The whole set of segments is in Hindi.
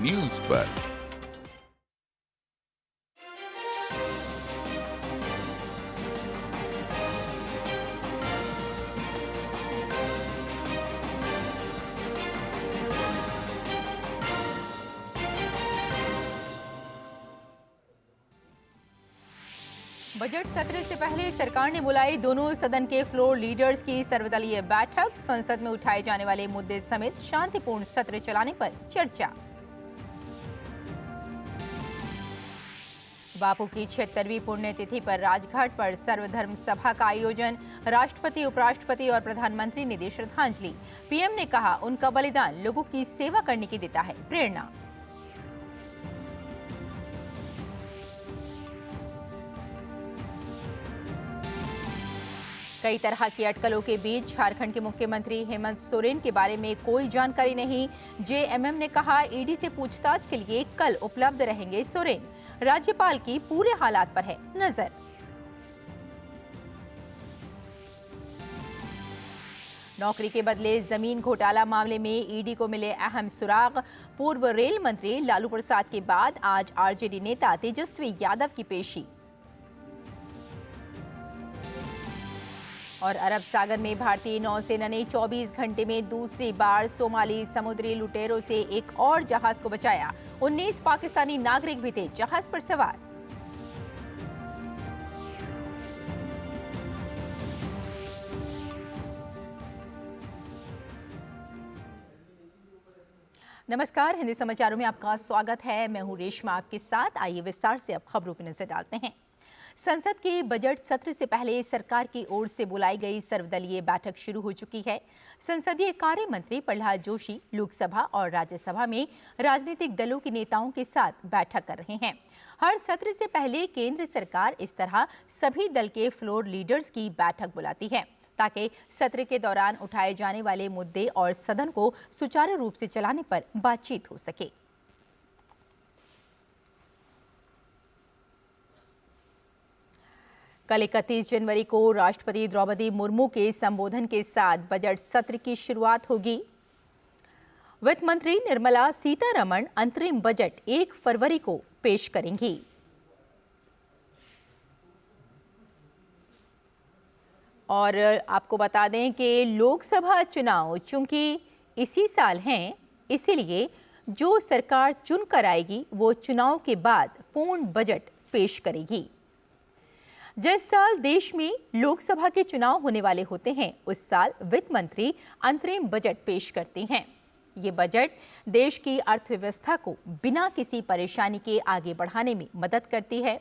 न्यूज पर। बजट सत्र से पहले सरकार ने बुलाई दोनों सदन के फ्लोर लीडर्स की सर्वदलीय बैठक। संसद में उठाए जाने वाले मुद्दे समेत शांतिपूर्ण सत्र चलाने पर चर्चा। बापू की 76वीं पुण्यतिथि पर राजघाट पर सर्वधर्म सभा का आयोजन। राष्ट्रपति, उपराष्ट्रपति और प्रधानमंत्री ने दी श्रद्धांजलि। पीएम ने कहा, उनका बलिदान लोगों की सेवा करने की देता है प्रेरणा। कई तरह की अटकलों के बीच झारखंड के मुख्यमंत्री हेमंत सोरेन के बारे में कोई जानकारी नहीं। जेएमएम ने कहा, ईडी से पूछताछ के लिए कल उपलब्ध रहेंगे सोरेन। राज्यपाल की पूरे हालात पर है नजर। नौकरी के बदले जमीन घोटाला मामले में ईडी को मिले अहम सुराग। पूर्व रेल मंत्री लालू प्रसाद के बाद आज आरजेडी नेता तेजस्वी यादव की पेशी। और अरब सागर में भारतीय नौसेना ने 24 घंटे में दूसरी बार सोमाली समुद्री लुटेरों से एक और जहाज को बचाया। 19 पाकिस्तानी नागरिक भी थे जहाज पर सवार। नमस्कार, हिंदी समाचारों में आपका स्वागत है। मैं हूं रेशमा आपके साथ। आइए विस्तार से अब खबरों पर नजर डालते हैं। संसद के बजट सत्र से पहले सरकार की ओर से बुलाई गई सर्वदलीय बैठक शुरू हो चुकी है। संसदीय कार्य मंत्री प्रहलाद जोशी लोकसभा और राज्यसभा में राजनीतिक दलों के नेताओं के साथ बैठक कर रहे हैं। हर सत्र से पहले केंद्र सरकार इस तरह सभी दल के फ्लोर लीडर्स की बैठक बुलाती है ताकि सत्र के दौरान उठाए जाने वाले मुद्दे और सदन को सुचारू रूप से चलाने पर बातचीत हो सके। कल 31 जनवरी को राष्ट्रपति द्रौपदी मुर्मू के संबोधन के साथ बजट सत्र की शुरुआत होगी। वित्त मंत्री निर्मला सीतारमण अंतरिम बजट 1 फरवरी को पेश करेंगी। और आपको बता दें कि लोकसभा चुनाव चूंकि इसी साल हैं, इसीलिए जो सरकार चुनकर आएगी वो चुनाव के बाद पूर्ण बजट पेश करेगी। जिस साल देश में लोकसभा के चुनाव होने वाले होते हैं, उस साल वित्त मंत्री अंतरिम बजट पेश करते हैं। ये बजट देश की अर्थव्यवस्था को बिना किसी परेशानी के आगे बढ़ाने में मदद करती है।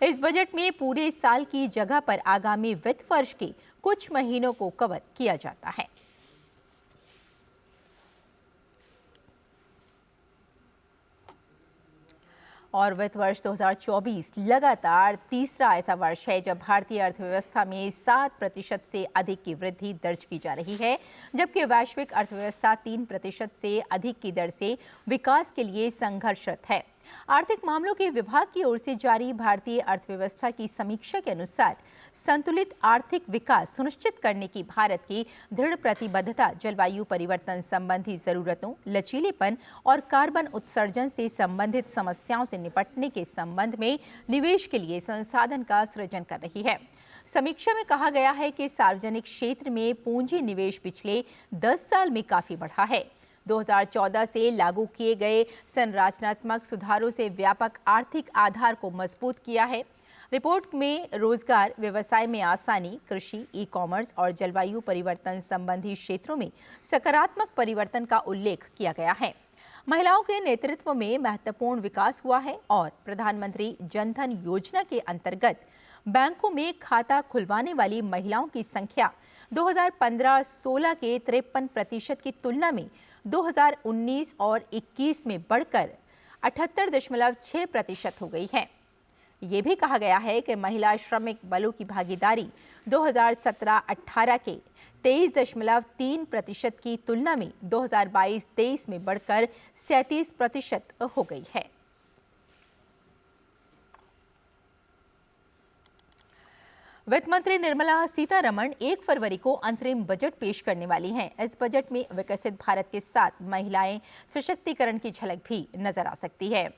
इस बजट में पूरे साल की जगह पर आगामी वित्त वर्ष के कुछ महीनों को कवर किया जाता है। और वित्त वर्ष 2024 लगातार तीसरा ऐसा वर्ष है जब भारतीय अर्थव्यवस्था में 7% से अधिक की वृद्धि दर्ज की जा रही है, जबकि वैश्विक अर्थव्यवस्था 3% से अधिक की दर से विकास के लिए संघर्षरत है। आर्थिक मामलों के विभाग की ओर से जारी भारतीय अर्थव्यवस्था की समीक्षा के अनुसार संतुलित आर्थिक विकास सुनिश्चित करने की भारत की दृढ़ प्रतिबद्धता जलवायु परिवर्तन संबंधी जरूरतों, लचीलेपन और कार्बन उत्सर्जन से संबंधित समस्याओं से निपटने के संबंध में निवेश के लिए संसाधन का सृजन कर रही है। समीक्षा में कहा गया है कि सार्वजनिक क्षेत्र में पूंजी निवेश पिछले 10 साल में काफी बढ़ा है। 2014 से लागू किए गए संरचनात्मक सुधारों से व्यापक आर्थिक आधार को मजबूत किया है। रिपोर्ट में रोजगार, व्यवसाय में आसानी, कृषि, ई कॉमर्स और जलवायु परिवर्तन संबंधी क्षेत्रों में सकारात्मक परिवर्तन का उल्लेख किया गया है। महिलाओं के नेतृत्व में महत्वपूर्ण विकास हुआ है और प्रधानमंत्री जन धन योजना के अंतर्गत बैंकों में खाता खुलवाने वाली महिलाओं की संख्या 2015-16 के 53% की तुलना में 2019 और 21 में बढ़कर 78.6% हो गई है। ये भी कहा गया है कि महिला श्रमिक बलों की भागीदारी 2017-18 के 23.3% की तुलना में 2022-23 में बढ़कर 37% हो गई है। वित्त मंत्री निर्मला सीतारमण 1 फरवरी को अंतरिम बजट पेश करने वाली हैं। इस बजट में विकसित भारत के साथ महिलाएं सशक्तिकरण की झलक भी नजर आ सकती है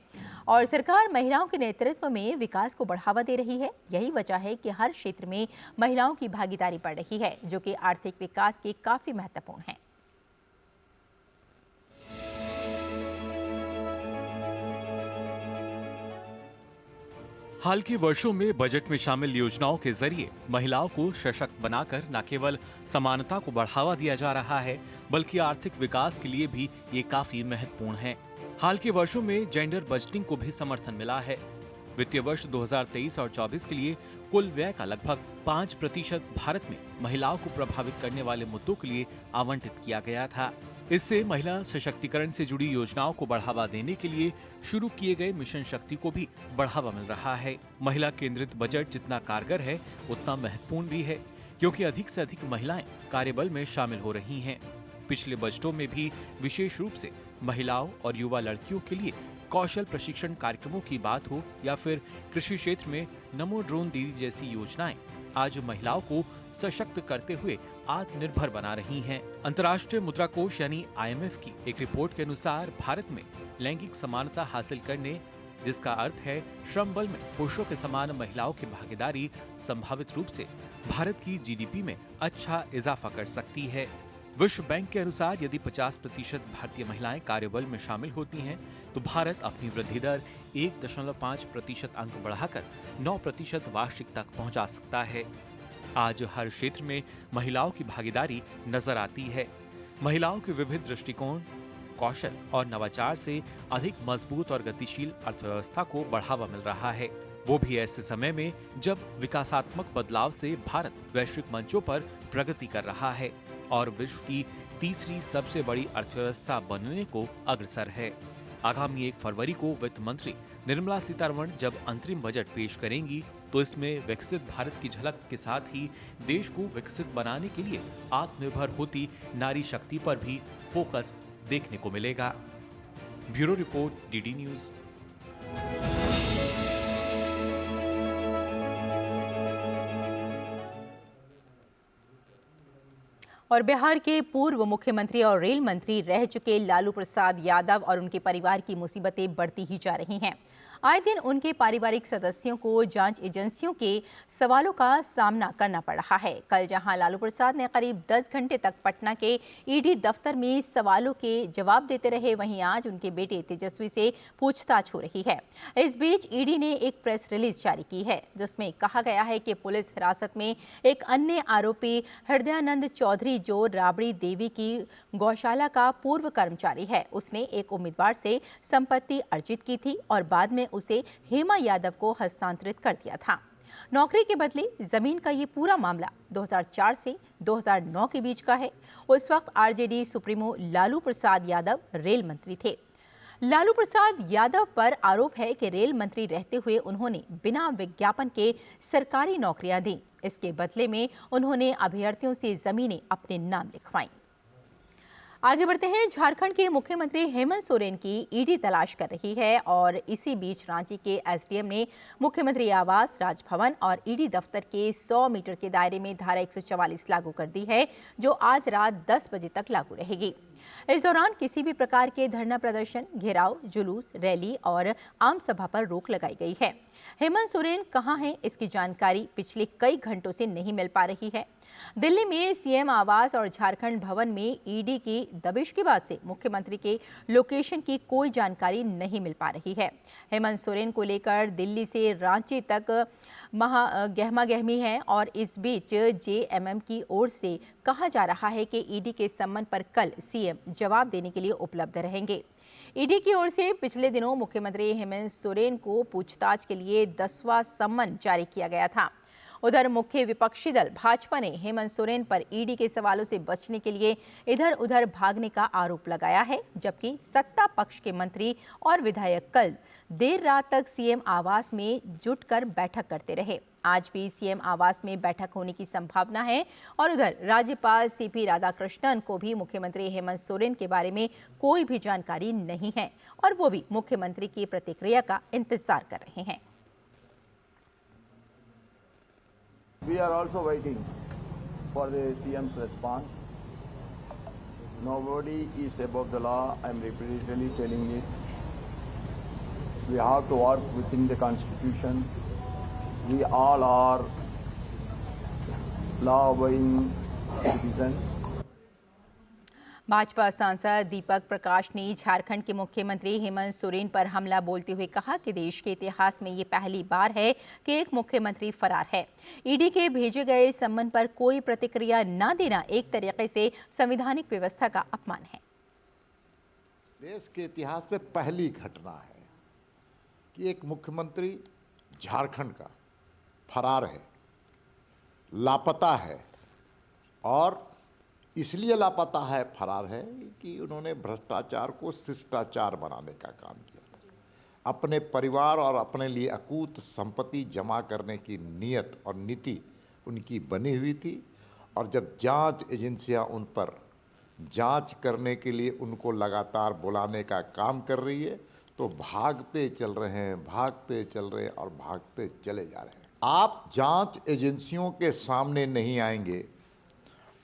और सरकार महिलाओं के नेतृत्व में विकास को बढ़ावा दे रही है। यही वजह है कि हर क्षेत्र में महिलाओं की भागीदारी बढ़ रही है, जो कि आर्थिक विकास के काफी महत्वपूर्ण है। हाल के वर्षों में बजट में शामिल योजनाओं के जरिए महिलाओं को सशक्त बनाकर न केवल समानता को बढ़ावा दिया जा रहा है, बल्कि आर्थिक विकास के लिए भी ये काफी महत्वपूर्ण है। हाल के वर्षों में जेंडर बजटिंग को भी समर्थन मिला है। वित्तीय वर्ष 2023 और 24 के लिए कुल व्यय का लगभग 5% भारत में महिलाओं को प्रभावित करने वाले मुद्दों के लिए आवंटित किया गया था। इससे महिला सशक्तिकरण से जुड़ी योजनाओं को बढ़ावा देने के लिए शुरू किए गए मिशन शक्ति को भी बढ़ावा मिल रहा है। महिला केंद्रित बजट जितना कारगर है, उतना महत्वपूर्ण भी है, क्योंकि अधिक से अधिक महिलाएं कार्यबल में शामिल हो रही हैं। पिछले बजटों में भी विशेष रूप से महिलाओं और युवा लड़कियों के लिए कौशल प्रशिक्षण कार्यक्रमों की बात हो या फिर कृषि क्षेत्र में नमो ड्रोन दीदी जैसी योजनाएं आज महिलाओं को सशक्त करते हुए आत्मनिर्भर बना रही हैं। अंतर्राष्ट्रीय मुद्रा कोष यानी IMF की एक रिपोर्ट के अनुसार भारत में लैंगिक समानता हासिल करने, जिसका अर्थ है श्रम बल में पुरुषों के समान महिलाओं की भागीदारी, संभावित रूप से भारत की GDP में अच्छा इजाफा कर सकती है। विश्व बैंक के अनुसार यदि 50% भारतीय महिलाएं कार्यबल में शामिल होती हैं, तो भारत अपनी वृद्धि दर 1.5% अंक बढ़ाकर 9% वार्षिक तक पहुंचा सकता है। आज हर क्षेत्र में महिलाओं की भागीदारी नजर आती है। महिलाओं के विविध दृष्टिकोण, कौशल और नवाचार से अधिक मजबूत और गतिशील अर्थव्यवस्था को बढ़ावा मिल रहा है, वो भी ऐसे समय में जब विकासात्मक बदलाव से भारत वैश्विक मंचों पर प्रगति कर रहा है और विश्व की तीसरी सबसे बड़ी अर्थव्यवस्था बनने को अग्रसर है। आगामी 1 फरवरी को वित्त मंत्री निर्मला सीतारमण जब अंतरिम बजट पेश करेंगी, तो इसमें विकसित भारत की झलक के साथ ही देश को विकसित बनाने के लिए आत्मनिर्भर होती नारी शक्ति पर भी फोकस देखने को मिलेगा। Bureau report, DD news. और बिहार के पूर्व मुख्यमंत्री और रेल मंत्री रह चुके लालू प्रसाद यादव और उनके परिवार की मुसीबतें बढ़ती ही जा रही हैं। आए दिन उनके पारिवारिक सदस्यों को जांच एजेंसियों के सवालों का सामना करना पड़ रहा है। कल जहां लालू प्रसाद ने करीब 10 घंटे तक पटना के ED दफ्तर में सवालों के जवाब देते रहे, वहीं आज उनके बेटे तेजस्वी से पूछताछ हो रही है। इस बीच ED ने एक प्रेस रिलीज जारी की है, जिसमें कहा गया है कि पुलिस हिरासत में एक अन्य आरोपी हृदयानंद चौधरी, जो राबड़ी देवी की गौशाला का पूर्व कर्मचारी है, उसने एक उम्मीदवार से संपत्ति अर्जित की थी और बाद में उसे हेमा यादव को हस्तांतरित कर दिया था। नौकरी के बदले जमीन का ये पूरा मामला 2004 से 2009 के बीच का है। उस वक्त RJD supremo Lalu Prasad Yadav rail मंत्री थे। लालू प्रसाद यादव पर आरोप है कि रेल मंत्री रहते हुए उन्होंने बिना विज्ञापन के सरकारी नौकरियां दी। इसके बदले में उन्होंने अभ्यर्थियों से जमीनें अपने नाम लिखवाईं। आगे बढ़ते हैं। झारखंड के मुख्यमंत्री हेमंत सोरेन की ED तलाश कर रही है और इसी बीच रांची के SDM ने मुख्यमंत्री आवास, राजभवन और ED दफ्तर के 100 मीटर के दायरे में धारा 144 लागू कर दी है, जो आज रात 10 बजे तक लागू रहेगी। इस दौरान किसी भी प्रकार के धरना प्रदर्शन, घेराव, जुलूस, रैली और आम सभा पर रोक लगाई गई है। हेमंत सोरेन कहां हैं, इसकी जानकारी पिछले कई घंटों से नहीं मिल पा रही है। दिल्ली में CM आवास और झारखंड भवन में ED की दबिश के बाद से मुख्यमंत्री के लोकेशन की कोई जानकारी नहीं मिल पा रही है। हेमंत सोरेन को लेकर दिल्ली से रांची तक गहमा गहमी है और इस बीच JMM की ओर से कहा जा रहा है कि ED के सम्मन पर कल CM जवाब देने के लिए उपलब्ध रहेंगे। ED की ओर से पिछले दिनों मुख्यमंत्री हेमंत सोरेन को पूछताछ के लिए 10वां सम्मन जारी किया गया था। उधर मुख्य विपक्षी दल भाजपा ने हेमंत सोरेन पर ED के सवालों से बचने के लिए इधर उधर भागने का आरोप लगाया है, जबकि सत्ता पक्ष के मंत्री और विधायक कल देर रात तक CM आवास में जुटकर बैठक करते रहे। आज भी CM आवास में बैठक होने की संभावना है और उधर राज्यपाल CP राधाकृष्णन को भी मुख्यमंत्री हेमंत सोरेन के बारे में कोई भी जानकारी नहीं है और वो भी मुख्यमंत्री की प्रतिक्रिया का इंतजार कर रहे हैं। We are also waiting for the CM's response. Nobody is above the law. I'm repeatedly telling it. We have to work within the Constitution. We all are law-abiding citizens. Bhajpa सांसद दीपक प्रकाश ने झारखंड के मुख्यमंत्री हेमंत सोरेन पर हमला बोलते हुए कहा कि देश के इतिहास में ये पहली बार है कि एक मुख्यमंत्री फरार है। ईडी के भेजे गए सम्मन पर कोई प्रतिक्रिया न देना एक तरीके से संवैधानिक व्यवस्था का अपमान है। देश के इतिहास में पहली घटना है कि एक मुख्यमंत्री झारखंड का फरार है, लापता है, और इसलिए लापता है, फरार है कि उन्होंने भ्रष्टाचार को शिष्टाचार बनाने का काम किया। अपने परिवार और अपने लिए अकूत संपत्ति जमा करने की नीयत और नीति उनकी बनी हुई थी, और जब जांच एजेंसियां उन पर जांच करने के लिए उनको लगातार बुलाने का काम कर रही है, तो भागते चल रहे हैं, भागते चल रहे हैं और भागते चले जा रहे हैं। आप जांच एजेंसियों के सामने नहीं आएंगे,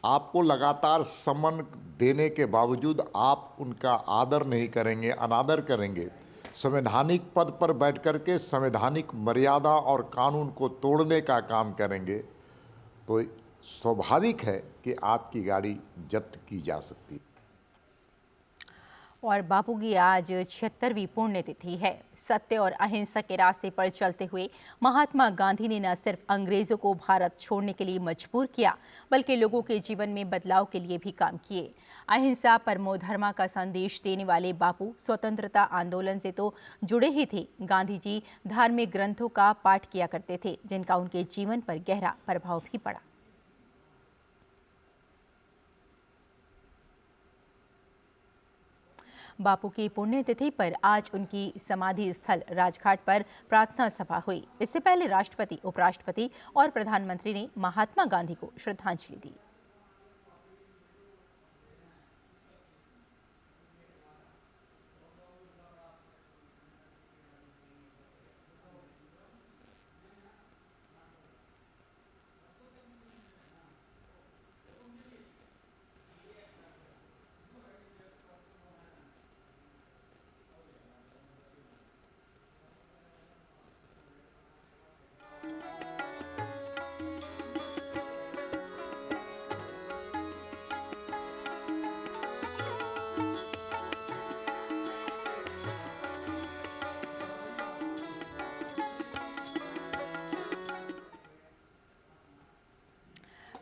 आपको लगातार सम्मन देने के बावजूद आप उनका आदर नहीं करेंगे, अनादर करेंगे, संवैधानिक पद पर बैठ कर के संवैधानिक मर्यादा और कानून को तोड़ने का काम करेंगे, तो स्वाभाविक है कि आपकी गाड़ी जब्त की जा सकती है। और बापू की आज 76वीं पुण्यतिथि है। सत्य और अहिंसा के रास्ते पर चलते हुए महात्मा गांधी ने न सिर्फ अंग्रेजों को भारत छोड़ने के लिए मजबूर किया, बल्कि लोगों के जीवन में बदलाव के लिए भी काम किए। अहिंसा परमो धर्मा का संदेश देने वाले बापू स्वतंत्रता आंदोलन से तो जुड़े ही थे। गांधी जी धार्मिक ग्रंथों का पाठ किया करते थे, जिनका उनके जीवन पर गहरा प्रभाव भी पड़ा। बापू की पुण्यतिथि पर आज उनकी समाधि स्थल राजघाट पर प्रार्थना सभा हुई। इससे पहले राष्ट्रपति, उपराष्ट्रपति और प्रधानमंत्री ने महात्मा गांधी को श्रद्धांजलि दी।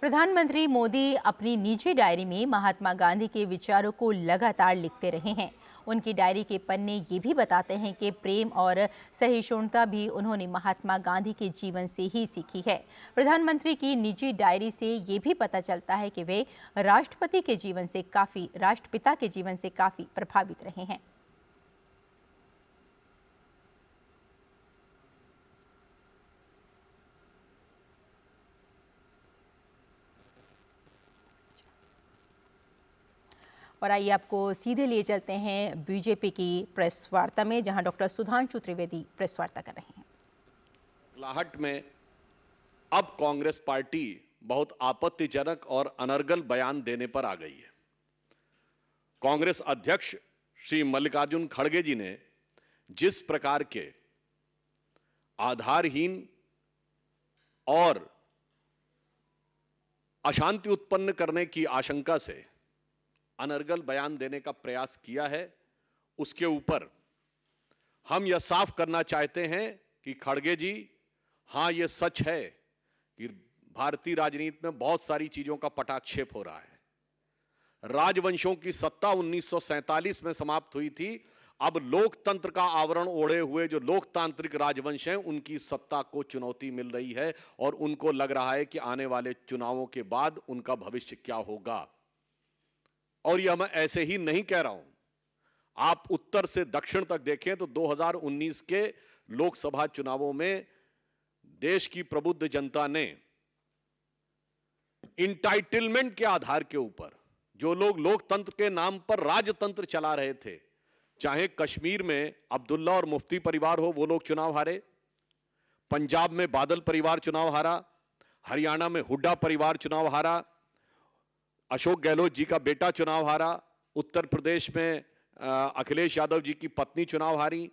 प्रधानमंत्री मोदी अपनी निजी डायरी में महात्मा गांधी के विचारों को लगातार लिखते रहे हैं। उनकी डायरी के पन्ने ये भी बताते हैं कि प्रेम और सहिष्णुता भी उन्होंने महात्मा गांधी के जीवन से ही सीखी है। प्रधानमंत्री की निजी डायरी से ये भी पता चलता है कि वे राष्ट्रपिता के जीवन से काफी प्रभावित रहे हैं। और आइए आपको सीधे ले चलते हैं बीजेपी की प्रेस वार्ता में, जहां डॉक्टर सुधांशु त्रिवेदी प्रेस वार्ता कर रहे हैं। लाहट में अब कांग्रेस पार्टी बहुत आपत्तिजनक और अनर्गल बयान देने पर आ गई है। कांग्रेस अध्यक्ष श्री मल्लिकार्जुन खड़गे जी ने जिस प्रकार के आधारहीन और अशांति उत्पन्न करने की आशंका से अनर्गल बयान देने का प्रयास किया है, उसके ऊपर हम यह साफ करना चाहते हैं कि खड़गे जी, हां यह सच है कि भारतीय राजनीति में बहुत सारी चीजों का पटाक्षेप हो रहा है। राजवंशों की सत्ता 1947 में समाप्त हुई थी। अब लोकतंत्र का आवरण ओढ़े हुए जो लोकतांत्रिक राजवंश हैं, उनकी सत्ता को चुनौती मिल रही है और उनको लग रहा है कि आने वाले चुनावों के बाद उनका भविष्य क्या होगा। और यह मैं ऐसे ही नहीं कह रहा हूं, आप उत्तर से दक्षिण तक देखें तो 2019 के लोकसभा चुनावों में देश की प्रबुद्ध जनता ने इंटाइटलमेंट के आधार के ऊपर जो लोग लोकतंत्र के नाम पर राजतंत्र चला रहे थे, चाहे कश्मीर में अब्दुल्ला और मुफ्ती परिवार हो, वो लोग चुनाव हारे, पंजाब में बादल परिवार चुनाव हारा, हरियाणा में हुड्डा परिवार चुनाव हारा, अशोक गहलोत जी का बेटा चुनाव हारा, उत्तर प्रदेश में अखिलेश यादव जी की पत्नी चुनाव हारी,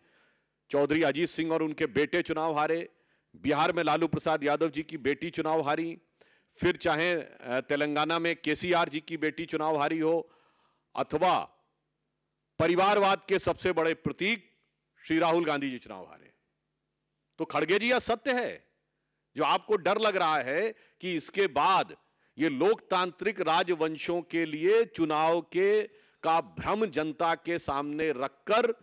चौधरी अजीत सिंह और उनके बेटे चुनाव हारे, बिहार में लालू प्रसाद यादव जी की बेटी चुनाव हारी, फिर चाहे तेलंगाना में केसीआर जी की बेटी चुनाव हारी हो, अथवा परिवारवाद के सबसे बड़े प्रतीक श्री राहुल गांधी जी चुनाव हारे। तो खड़गे जी, यह सत्य है। जो आपको डर लग रहा है कि इसके बाद ये लोकतांत्रिक राजवंशों के लिए चुनाव का भ्रम जनता के सामने रखकर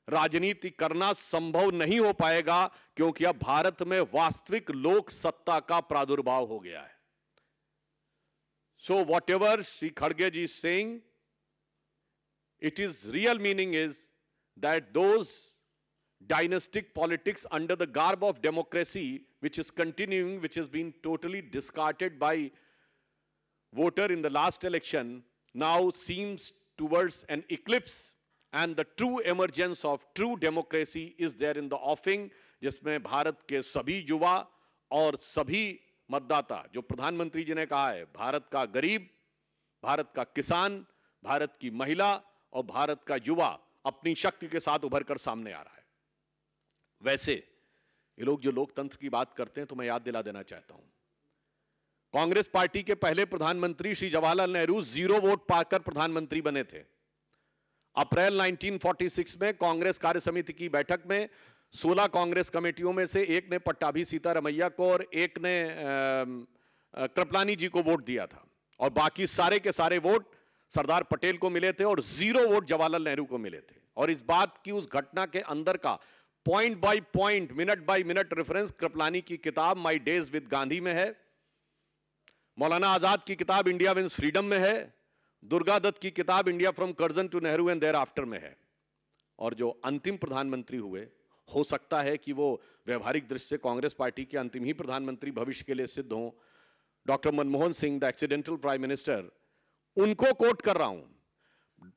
राजनीति करना संभव नहीं हो पाएगा, क्योंकि अब भारत में वास्तविक लोक सत्ता का प्रादुर्भाव हो गया है। सो वॉट एवर श्री खड़गे जी saying, it is real meaning is that those dynastic politics under the garb of democracy, which is continuing, which has been totally discarded by voter in the last election, now seems towards an eclipse, and the true emergence of true democracy is there in the offing, जिसमें भारत के सभी युवा और सभी मतदाता, जो प्रधानमंत्री जी ने कहा है, भारत का गरीब, भारत का किसान, भारत की महिला और भारत का युवा अपनी शक्ति के साथ उभर कर सामने आ रहा है। वैसे ये लोग जो लोकतंत्र की बात करते हैं, तो मैं याद दिला देना चाहता हूं, कांग्रेस पार्टी के पहले प्रधानमंत्री श्री जवाहरलाल नेहरू 0 वोट पाकर प्रधानमंत्री बने थे। अप्रैल 1946 में कांग्रेस कार्य समिति की बैठक में 16 कांग्रेस कमेटियों में से एक ने पट्टाभी सीतारमैया को और एक ने कृपलानी जी को वोट दिया था, और बाकी सारे के सारे वोट सरदार पटेल को मिले थे और 0 वोट जवाहरलाल नेहरू को मिले थे। और इस बात की, उस घटना के अंदर का point by point, minute by minute reference Kripalani की किताब माय डेज विद गांधी में है, मौलाना आजाद की किताब इंडिया विंस फ्रीडम में है, दुर्गा दत्त की किताब India from Curzon to Nehru and thereafter में है। और जो अंतिम प्रधानमंत्री हुए, हो सकता है कि वो व्यवहारिक दृष्टि से कांग्रेस पार्टी के अंतिम ही प्रधानमंत्री भविष्य के लिए सिद्ध हों, doctor Manmohan Singh, the accidental prime minister, उनको कोट कर रहा हूं।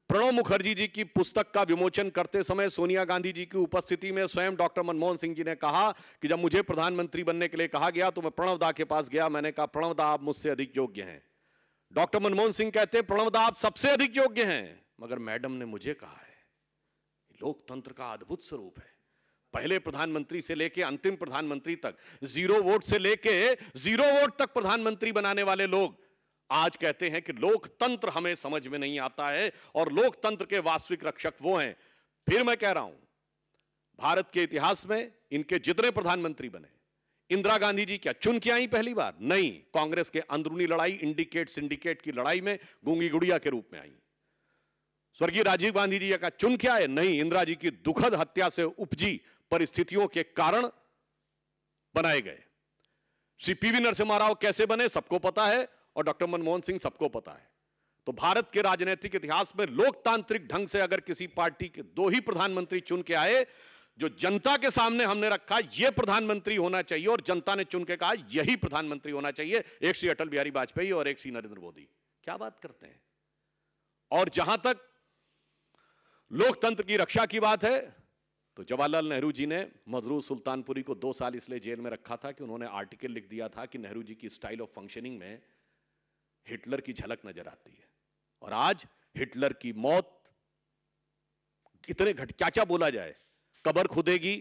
प्रणब मुखर्जी जी की पुस्तक का विमोचन करते समय सोनिया गांधी जी की उपस्थिति में स्वयं डॉक्टर मनमोहन सिंह जी ने कहा कि जब मुझे प्रधानमंत्री बनने के लिए कहा गया तो मैं प्रणब दा के पास गया, मैंने कहा प्रणब दा आप मुझसे अधिक योग्य हैं। डॉक्टर मनमोहन सिंह कहते प्रणब दा आप सबसे अधिक योग्य हैं, मगर मैडम ने मुझे कहा है। लोकतंत्र का अद्भुत स्वरूप है। पहले प्रधानमंत्री से लेकर अंतिम प्रधानमंत्री तक, 0 वोट से लेकर 0 वोट तक प्रधानमंत्री बनाने वाले लोग आज कहते हैं कि लोकतंत्र हमें समझ में नहीं आता है, और लोकतंत्र के वास्तविक रक्षक वो हैं। फिर मैं कह रहा हूं, भारत के इतिहास में इनके जितने प्रधानमंत्री बने, इंदिरा गांधी जी क्या चुन के आई पहली बार? नहीं, कांग्रेस के अंदरूनी लड़ाई, इंडिकेट सिंडिकेट की लड़ाई में गूंगी गुड़िया के रूप में आई। स्वर्गीय राजीव गांधी जी का चुन के आए? नहीं, इंदिरा जी की दुखद हत्या से उपजी परिस्थितियों के कारण बनाए गए। श्री पीवी नरसिम्हा राव कैसे बने सबको पता है, और डॉक्टर मनमोहन सिंह सबको पता है। तो भारत के राजनीतिक इतिहास में लोकतांत्रिक ढंग से अगर किसी पार्टी के 2 ही प्रधानमंत्री चुन के आए, जो जनता के सामने हमने रखा यह प्रधानमंत्री होना चाहिए, और जनता ने चुन के कहा यही प्रधानमंत्री होना चाहिए, एक श्री अटल बिहारी वाजपेयी और एक श्री नरेंद्र मोदी। क्या बात करते हैं। और जहां तक लोकतंत्र की रक्षा की बात है, तो जवाहरलाल नेहरू जी ने मजरूर सुल्तानपुरी को 2 साल इसलिए जेल में रखा था कि उन्होंने आर्टिकल लिख दिया था कि नेहरू जी की स्टाइल ऑफ फंक्शनिंग में हिटलर की झलक नजर आती है। और आज हिटलर की मौत कितने क्या क्या बोला जाए, कब्र खुदेगी,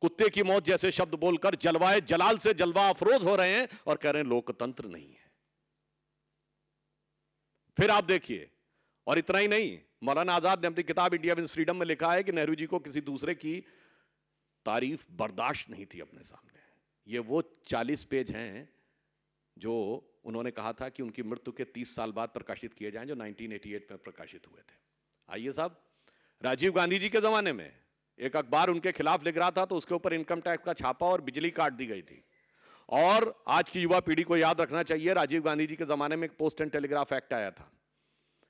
कुत्ते की मौत जैसे शब्द बोलकर जलवाए जलाल से जलवा अफरोज हो रहे हैं और कह रहे हैं लोकतंत्र नहीं है। फिर आप देखिए, और इतना ही नहीं, मौलाना आजाद ने अपनी किताब इंडिया विंस फ्रीडम में लिखा है कि नेहरू जी को किसी दूसरे की तारीफ बर्दाश्त नहीं थी अपने सामने। ये वो 40 पेज हैं जो उन्होंने कहा था कि उनकी मृत्यु के 30 साल बाद प्रकाशित किए जाएं, जो 1988 में प्रकाशित हुए थे। आइए साहब, राजीव गांधी जी के जमाने में एक अखबार उनके खिलाफ लिख रहा था तो उसके ऊपर इनकम टैक्स का छापा और बिजली काट दी गई थी। और आज की युवा पीढ़ी को याद रखना चाहिए, राजीव गांधी जी के जमाने में एक पोस्ट एंड टेलीग्राफ एक्ट आया था,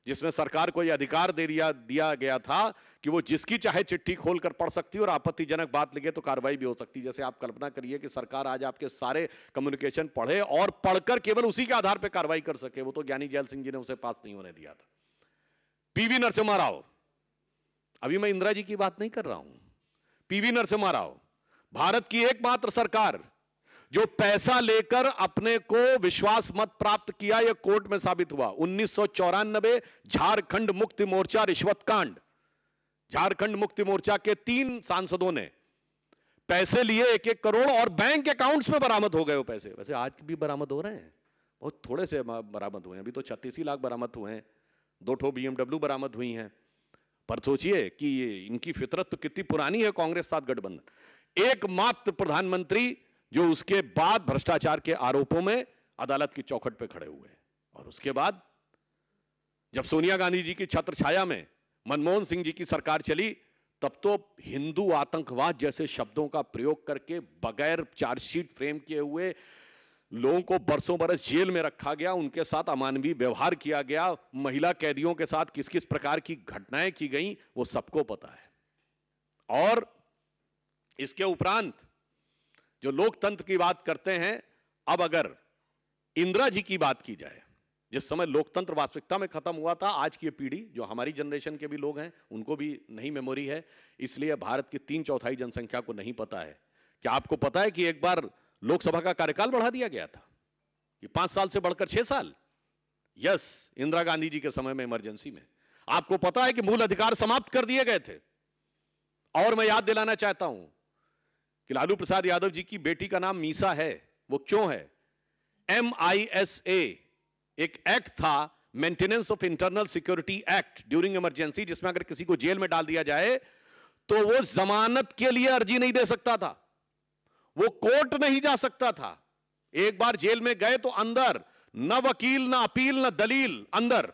जिसमें सरकार को यह अधिकार दिया गया था कि वो जिसकी चाहे चिट्ठी खोलकर पढ़ सकती और आपत्तिजनक बात लिखे तो कार्रवाई भी हो सकती। जैसे आप कल्पना करिए कि सरकार आज आपके सारे कम्युनिकेशन पढ़े और पढ़कर केवल उसी के आधार पर कार्रवाई कर सके। वो तो ज्ञानी जैल सिंह जी ने उसे पास नहीं होने दिया था। पीवी नरसिम्हा राव, अभी मैं इंदिरा जी की बात नहीं कर रहा हूं, पीवी नरसिम्हा राव, भारत की एकमात्र सरकार जो पैसा लेकर अपने को विश्वास मत प्राप्त किया, यह कोर्ट में साबित हुआ। 1994 झारखंड मुक्ति मोर्चा रिश्वत कांड, झारखंड मुक्ति मोर्चा के 3 सांसदों ने पैसे लिए 1-1 करोड़ और बैंक अकाउंट्स में बरामद हो गए वो पैसे। वैसे आज भी बरामद हो रहे हैं, बहुत थोड़े से बरामद हुए हैं, अभी तो 36 लाख बरामद हुए हैं, 2 ठो BMW बरामद हुई हैं। पर सोचिए कि इनकी फितरत तो कितनी पुरानी है कांग्रेस साथ गठबंधन। एकमात्र प्रधानमंत्री जो उसके बाद भ्रष्टाचार के आरोपों में अदालत की चौखट पर खड़े हुए। और उसके बाद जब सोनिया गांधी जी की छत्र छाया में मनमोहन सिंह जी की सरकार चली, तब तो हिंदू आतंकवाद जैसे शब्दों का प्रयोग करके बगैर चार्जशीट फ्रेम किए हुए लोगों को बरसों बरस जेल में रखा गया, उनके साथ अमानवीय व्यवहार किया गया, महिला कैदियों के साथ किस किस प्रकार की घटनाएं की गई वो सबको पता है। और इसके उपरांत जो लोकतंत्र की बात करते हैं, अब अगर इंदिरा जी की बात की जाए, जिस समय लोकतंत्र वास्तविकता में खत्म हुआ था, आज की पीढ़ी जो हमारी जनरेशन के भी लोग हैं उनको भी नहीं मेमोरी है, इसलिए भारत की 3/4 जनसंख्या को नहीं पता है। क्या आपको पता है कि एक बार लोकसभा का कार्यकाल बढ़ा दिया गया था कि 5 साल से बढ़कर 6 साल? यस, इंदिरा गांधी जी के समय में इमरजेंसी में। आपको पता है कि मूल अधिकार समाप्त कर दिए गए थे। और मैं याद दिलाना चाहता हूं कि लालू प्रसाद यादव जी की बेटी का नाम मीसा है। वो क्यों है? MISA एक एक्ट था, maintenance of internal security act during emergency, जिसमें अगर किसी को जेल में डाल दिया जाए तो वो जमानत के लिए अर्जी नहीं दे सकता था, वो कोर्ट नहीं जा सकता था। एक बार जेल में गए तो अंदर, न वकील, न अपील, न दलील, अंदर।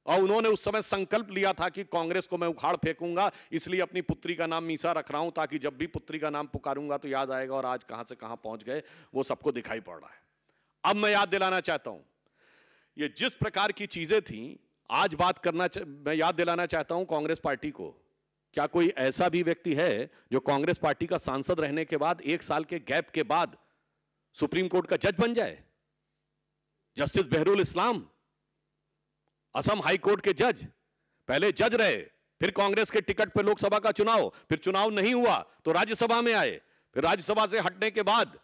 और उन्होंने उस समय संकल्प लिया था कि कांग्रेस को मैं उखाड़ फेंकूंगा, इसलिए अपनी पुत्री का नाम मीसा रख रहा हूं ताकि जब भी पुत्री का नाम पुकारूंगा तो याद आएगा। और आज कहां से कहां पहुंच गए वो सबको दिखाई पड़ रहा है। अब मैं याद दिलाना चाहता हूं, ये जिस प्रकार की चीजें थी, आज मैं याद दिलाना चाहता हूं कांग्रेस पार्टी को, क्या कोई ऐसा भी व्यक्ति है जो कांग्रेस पार्टी का सांसद रहने के बाद 1 साल के गैप के बाद सुप्रीम कोर्ट का जज बन जाए? जस्टिस बहरुल इस्लाम, असम हाई कोर्ट के जज, पहले जज रहे, फिर कांग्रेस के टिकट पर लोकसभा का चुनाव, फिर चुनाव नहीं हुआ तो राज्यसभा में आए, फिर राज्यसभा से हटने के बाद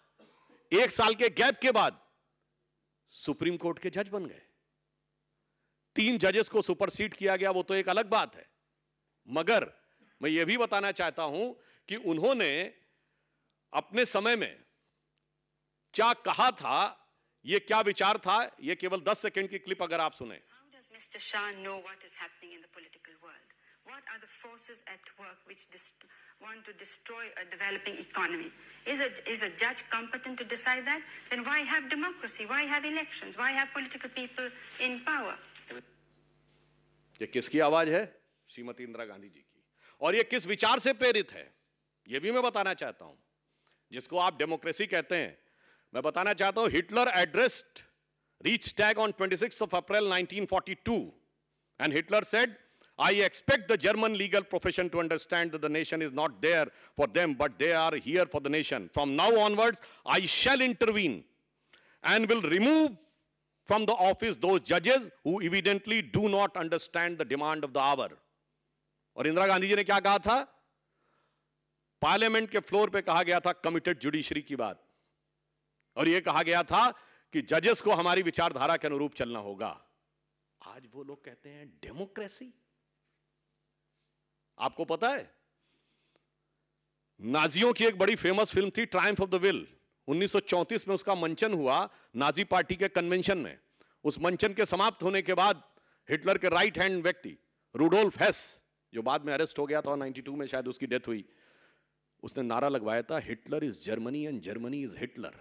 1 साल के गैप के बाद सुप्रीम कोर्ट के जज बन गए। 3 जजेस को सुपरसीड किया गया, वो तो एक अलग बात है। मगर मैं यह भी बताना चाहता हूं कि उन्होंने अपने समय में क्या कहा था, यह क्या विचार था, यह केवल 10 सेकंड की क्लिप अगर आप सुने। Mr. Shah know what is happening in the political world? What are the forces at work which want to destroy a developing economy? Is a judge competent to decide that? Then why have democracy? Why have elections? Why have political people in power? ये किसकी आवाज है? श्रीमती इंदिरा गांधी जी की। और ये किस विचार से प्रेरित है, ये भी मैं बताना चाहता हूं। जिसको आप डेमोक्रेसी कहते हैं, मैं बताना चाहता हूं, Hitler addressed Reichstag on 26th of April 1942, and Hitler said, I expect the German legal profession to understand that the nation is not there for them, but they are here for the nation. From now onwards, I shall intervene and will remove from the office those judges who evidently do not understand the demand of the hour. और इंदिरा गांधी जी ने क्या कहा था? पार्लियामेंट के फ्लोर पे कहा गया था कमिटेड जुडिशरी की बात, और यह कहा गया था कि जजेस को हमारी विचारधारा के अनुरूप चलना होगा। आज वो लोग कहते हैं डेमोक्रेसी। आपको पता है, नाजियों की एक बड़ी फेमस फिल्म थी ट्रायम्फ ऑफ द विल, 1934 में उसका मंचन हुआ नाजी पार्टी के कन्वेंशन में। उस मंचन के समाप्त होने के बाद हिटलर के राइट हैंड व्यक्ति रूडोल्फ हेस, जो बाद में अरेस्ट हो गया था, 92 में शायद उसकी डेथ हुई, उसने नारा लगवाया था, Hitler is Germany and Germany is Hitler.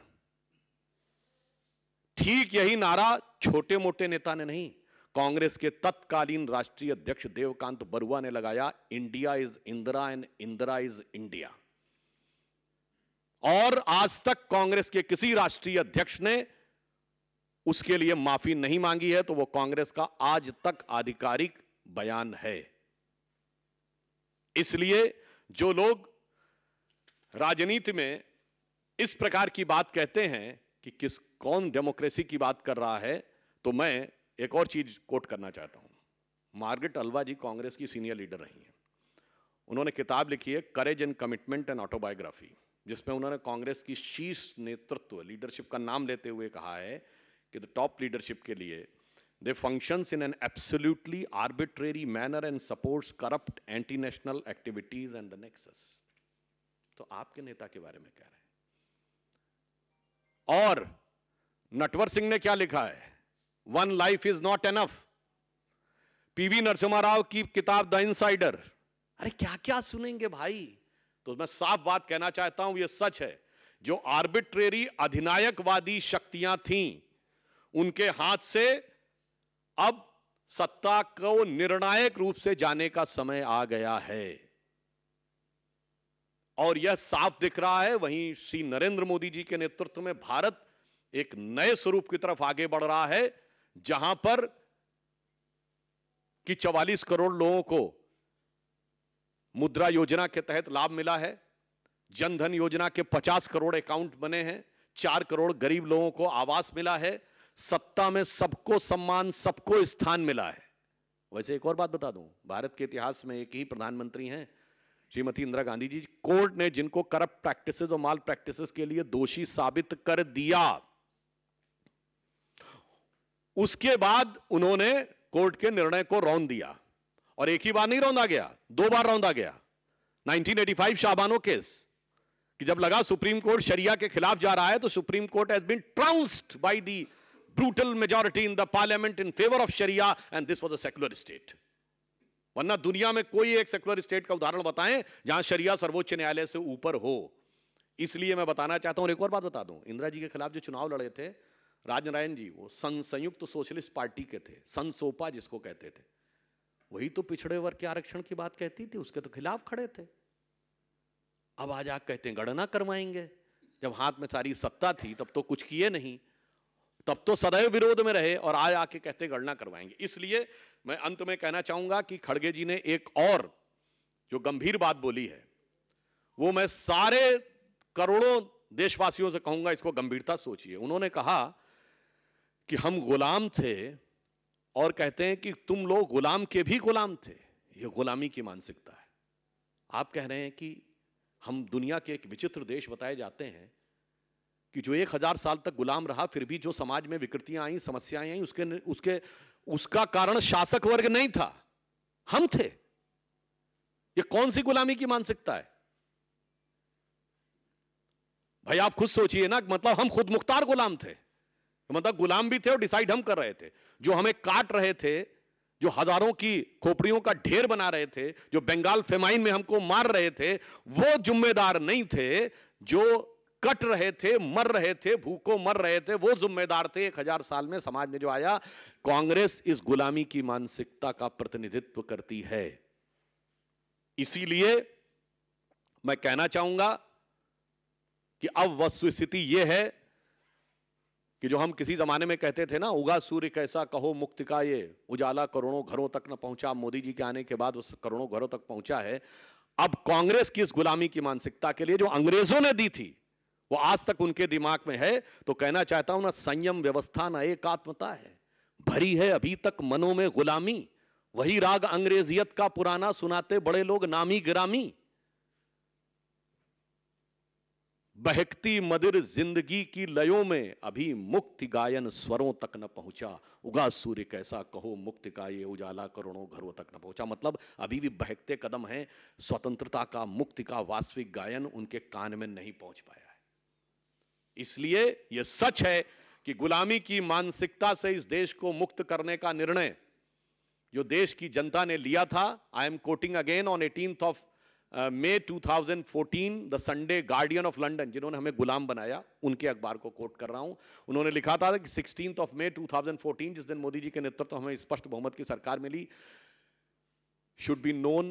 ठीक यही नारा छोटे मोटे नेता ने नहीं, कांग्रेस के तत्कालीन राष्ट्रीय अध्यक्ष देवकांत बरुआ ने लगाया, India is Indira and Indira is India. और आज तक कांग्रेस के किसी राष्ट्रीय अध्यक्ष ने उसके लिए माफी नहीं मांगी है, तो वो कांग्रेस का आज तक आधिकारिक बयान है। इसलिए जो लोग राजनीति में इस प्रकार की बात कहते हैं कि कौन डेमोक्रेसी की बात कर रहा है, तो मैं एक और चीज कोट करना चाहता हूं। मार्गरेट अल्वा जी कांग्रेस की सीनियर लीडर रही हैं। उन्होंने किताब लिखी है courage and commitment and autobiography. जिसमें उन्होंने कांग्रेस की शीर्ष नेतृत्व लीडरशिप का नाम लेते हुए कहा है कि द टॉप लीडरशिप के लिए they functions in an absolutely arbitrary manner and supports corrupt anti national activities and the nexus. तो आपके नेता के बारे में कह रहे हैं। और नटवर सिंह ने क्या लिखा है, one life is not enough. PV Narasimha Rao की किताब द इनसाइडर। अरे क्या क्या सुनेंगे भाई। तो मैं साफ बात कहना चाहता हूं, यह सच है, जो आर्बिट्रेरी अधिनायकवादी शक्तियां थीं उनके हाथ से अब सत्ता को निर्णायक रूप से जाने का समय आ गया है। और यह साफ दिख रहा है, वहीं श्री नरेंद्र मोदी जी के नेतृत्व में भारत एक नए स्वरूप की तरफ आगे बढ़ रहा है, जहां पर कि 44 करोड़ लोगों को मुद्रा योजना के तहत लाभ मिला है, जनधन योजना के 50 करोड़ अकाउंट बने हैं, 4 करोड़ गरीब लोगों को आवास मिला है, सत्ता में सबको सम्मान, सबको स्थान मिला है। वैसे एक और बात बता दूं, भारत के इतिहास में एक ही प्रधानमंत्री हैं, श्रीमती इंदिरा गांधी जी। कोर्ट ने जिनको करप्ट प्रैक्टिसेस और माल प्रैक्टिसेस के लिए दोषी साबित कर दिया, उसके बाद उन्होंने कोर्ट के निर्णय को रौंद दिया। और एक ही बार नहीं रौंदा गया, 2 बार रौंदा गया। 1985 शाहबानो केस, कि जब लगा सुप्रीम कोर्ट शरिया के खिलाफ जा रहा है, तो Supreme Court has been trounced by the brutal majority in the parliament in favour of sharia and this was a secular state. वरना दुनिया में कोई एक सेक्युलर स्टेट का उदाहरण बताएं जहां शरिया सर्वोच्च न्यायालय से ऊपर हो। इसलिए मैं बताना चाहता हूं, और एक और बात बता दूं, इंदिरा जी के खिलाफ जो चुनाव लड़े थे राजनारायण जी, वो संयुक्त सोशलिस्ट पार्टी के थे, संसोपा जिसको कहते थे। वही तो पिछड़े वर्ग के आरक्षण की बात कहती थी, उसके तो खिलाफ खड़े थे। अब आज आप कहते हैं गणना करवाएंगे। जब हाथ में सारी सत्ता थी तब तो कुछ किए नहीं, तब तो सदैव विरोध में रहे, और आज आके कहते गणना करवाएंगे। इसलिए मैं अंत में कहना चाहूंगा कि खड़गे जी ने एक और जो गंभीर बात बोली है, वो मैं सारे करोड़ों देशवासियों से कहूंगा, इसको गंभीरता सोचिए। उन्होंने कहा कि हम गुलाम थे, और कहते हैं कि तुम लोग गुलाम के भी गुलाम थे। यह गुलामी की मानसिकता है। आप कह रहे हैं कि हम दुनिया के एक विचित्र देश बताए जाते हैं कि जो 1000 साल तक गुलाम रहा, फिर भी जो समाज में विकृतियां आई, समस्याएं आई, उसका कारण शासक वर्ग नहीं था, हम थे। यह कौन सी गुलामी की मानसिकता है भाई? आप खुद सोचिए ना, मतलब हम खुद मुख्तार गुलाम थे, मतलब गुलाम भी थे और डिसाइड हम कर रहे थे। जो हमें काट रहे थे, जो हजारों की खोपड़ियों का ढेर बना रहे थे, जो बंगाल फेमाइन में हमको मार रहे थे, वो जिम्मेदार नहीं थे। जो कट रहे थे, मर रहे थे, भूखों मर रहे थे, वो जिम्मेदार थे। 1000 साल में समाज में जो आया, कांग्रेस इस गुलामी की मानसिकता का प्रतिनिधित्व करती है। इसीलिए मैं कहना चाहूंगा कि अब वस्तुस्थिति यह है कि जो हम किसी जमाने में कहते थे ना, उगा सूर्य कैसा कहो मुक्ति का ये उजाला करोड़ों घरों तक न पहुंचा, मोदी जी के आने के बाद उस करोड़ों घरों तक पहुंचा है। अब कांग्रेस की इस गुलामी की मानसिकता के लिए जो अंग्रेजों ने दी थी, वो आज तक उनके दिमाग में है। तो कहना चाहता हूं ना, संयम व्यवस्था न एकात्मता है, भरी है अभी तक मनों में गुलामी। वही राग अंग्रेजियत का पुराना सुनाते बड़े लोग नामी गिरामी। बहकती मदिर जिंदगी की लयों में अभी मुक्ति गायन स्वरों तक न पहुंचा। उगा सूर्य कैसा कहो मुक्ति का ये उजाला करोड़ों घरों तक न पहुंचा। मतलब अभी भी बहकते कदम हैं, स्वतंत्रता का, मुक्ति का वास्तविक गायन उनके कान में नहीं पहुंच पाया है। इसलिए यह सच है कि गुलामी की मानसिकता से इस देश को मुक्त करने का निर्णय जो देश की जनता ने लिया था, I am quoting again on 18th of May 2014 the Sunday guardian of London, जिन्होंने हमें गुलाम बनाया, उनके अखबार को कोट कर रहा हूं। उन्होंने लिखा था कि 16th of May 2014, जिस दिन मोदी जी के नेतृत्व हमें स्पष्ट बहुमत की सरकार मिली, should be known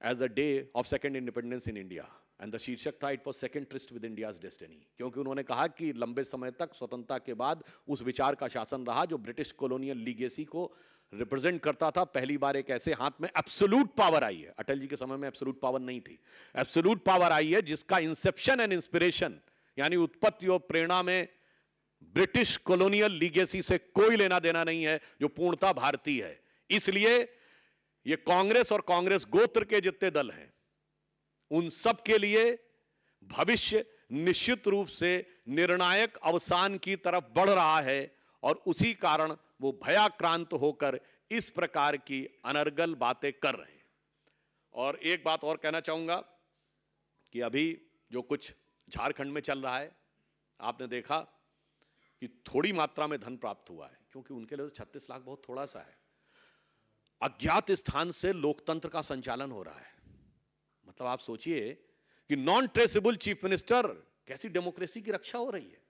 as a day of second independence in India. And the शीर्षक था it was second tryst with India's destiny. क्योंकि उन्होंने कहा कि लंबे समय तक स्वतंत्रता के बाद उस विचार का शासन रहा जो ब्रिटिश कॉलोनियल लीगेसी को रिप्रेजेंट करता था। पहली बार एक ऐसे हाथ में एब्सोल्यूट पावर आई है, अटल जी के समय में एब्सोल्यूट पावर नहीं थी, एब्सोल्यूट पावर आई है जिसका इंसेप्शन एंड इंस्पिरेशन यानी उत्पत्ति और प्रेरणा में ब्रिटिश कॉलोनियल लीगेसी से कोई लेना देना नहीं है, जो पूर्णता भारतीय है। इसलिए यह कांग्रेस और कांग्रेस गोत्र के जितने दल हैं, उन सब के लिए भविष्य निश्चित रूप से निर्णायक अवसान की तरफ बढ़ रहा है और उसी कारण वो भयाक्रांत होकर इस प्रकार की अनर्गल बातें कर रहे हैं। और एक बात और कहना चाहूंगा कि अभी जो कुछ झारखंड में चल रहा है, आपने देखा कि थोड़ी मात्रा में धन प्राप्त हुआ है, क्योंकि उनके लिए तो 36 लाख बहुत थोड़ा सा है। अज्ञात स्थान से लोकतंत्र का संचालन हो रहा है। मतलब आप सोचिए कि नॉन ट्रेसेबल चीफ मिनिस्टर, कैसी डेमोक्रेसी की रक्षा हो रही है।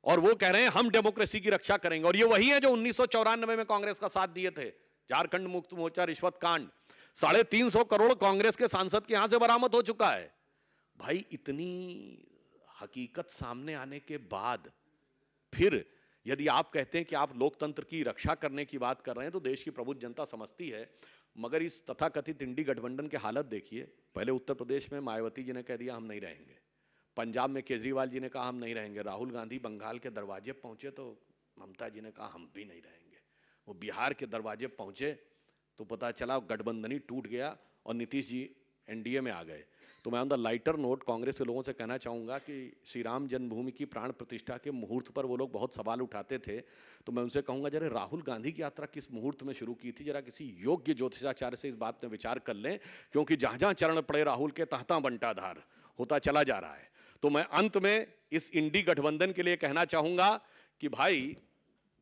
और वो कह रहे हैं हम डेमोक्रेसी की रक्षा करेंगे, और ये वही है जो 1994 में कांग्रेस का साथ दिए थे। झारखंड मुक्त मोर्चा रिश्वत कांड, 350 करोड़ कांग्रेस के सांसद के यहां से बरामद हो चुका है। भाई, इतनी हकीकत सामने आने के बाद फिर यदि आप कहते हैं कि आप लोकतंत्र की रक्षा करने की बात कर रहे हैं, तो देश की प्रबुद्ध जनता समझती है। मगर इस तथाकथित इंडी गठबंधन के हालत देखिए। पहले उत्तर प्रदेश में मायावती जी ने कह दिया हम नहीं रहेंगे, पंजाब में केजरीवाल जी ने कहा हम नहीं रहेंगे, राहुल गांधी बंगाल के दरवाजे पहुंचे तो ममता जी ने कहा हम भी नहीं रहेंगे, वो बिहार के दरवाजे पहुंचे तो पता चला गठबंधन ही टूट गया और नीतीश जी एनडीए में आ गए। तो मैं on the lighter note Congress के लोगों से कहना चाहूंगा कि श्री राम जन्मभूमि की प्राण प्रतिष्ठा के मुहूर्त पर वो लोग बहुत सवाल उठाते थे, तो मैं उनसे कहूंगा जरा राहुल गांधी की यात्रा किस मुहूर्त में शुरू की थी, जरा किसी योग्य ज्योतिषाचार्य से इस बात में विचार कर लें, क्योंकि जहां जहां चरण पड़े राहुल के तहाँ बंटाधार होता चला जा रहा है। तो मैं अंत में इस इंडी गठबंधन के लिए कहना चाहूंगा कि भाई,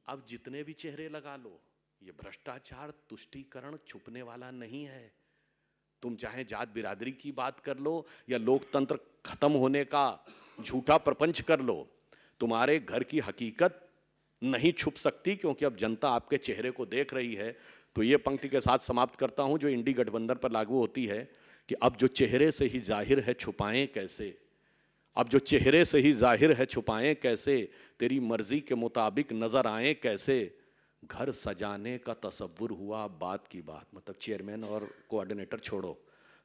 अब जितने भी चेहरे लगा लो, ये भ्रष्टाचार तुष्टीकरण छुपने वाला नहीं है। तुम चाहे जात बिरादरी की बात कर लो या लोकतंत्र खत्म होने का झूठा प्रपंच कर लो, तुम्हारे घर की हकीकत नहीं छुप सकती, क्योंकि अब जनता आपके चेहरे को देख रही है। तो ये पंक्ति के साथ समाप्त करता हूं जो इंडी गठबंधन पर लागू होती है कि अब जो चेहरे से ही जाहिर है छुपाएं कैसे, अब जो चेहरे से ही जाहिर है छुपाएं कैसे, तेरी मर्जी के मुताबिक नजर आए कैसे, घर सजाने का तसव्वुर हुआ बात की बात। मतलब चेयरमैन और कोऑर्डिनेटर छोड़ो,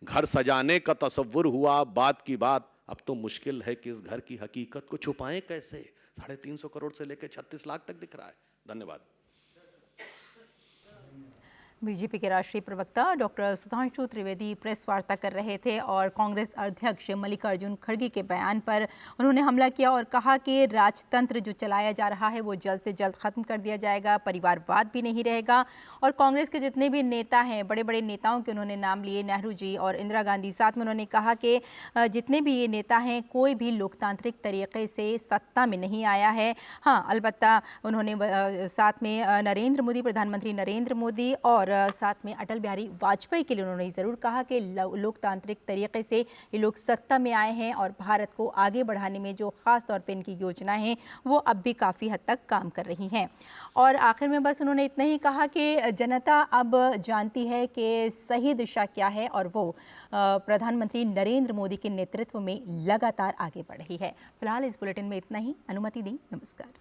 घर सजाने का तसव्वुर हुआ बात की बात। अब तो मुश्किल है कि इस घर की हकीकत को छुपाएं कैसे। 350 करोड़ से लेकर 36 लाख तक दिख रहा है। धन्यवाद। बीजेपी के राष्ट्रीय प्रवक्ता डॉक्टर सुधांशु त्रिवेदी प्रेस वार्ता कर रहे थे और कांग्रेस अध्यक्ष मल्लिकार्जुन खड़गे के बयान पर उन्होंने हमला किया और कहा कि राजतंत्र जो चलाया जा रहा है वो जल्द से जल्द खत्म कर दिया जाएगा, परिवारवाद भी नहीं रहेगा। और कांग्रेस के जितने भी नेता हैं, बड़े बड़े नेताओं के उन्होंने नाम लिए, नेहरू जी और इंदिरा गांधी, साथ में उन्होंने कहा कि जितने भी ये नेता हैं कोई भी लोकतांत्रिक तरीके से सत्ता में नहीं आया है। हाँ, अलबत्ता उन्होंने साथ में नरेंद्र मोदी, प्रधानमंत्री नरेंद्र मोदी और साथ में अटल बिहारी वाजपेयी के लिए उन्होंने ज़रूर कहा कि लोकतांत्रिक तरीके से ये लोग सत्ता में आए हैं और भारत को आगे बढ़ाने में जो ख़ास तौर पे इनकी योजनाएं हैं वो अब भी काफ़ी हद तक काम कर रही हैं। और आखिर में बस उन्होंने इतना ही कहा कि जनता अब जानती है कि सही दिशा क्या है और वो प्रधानमंत्री नरेंद्र मोदी के नेतृत्व में लगातार आगे बढ़ रही है। फिलहाल इस बुलेटिन में इतना ही। अनुमति दी। नमस्कार।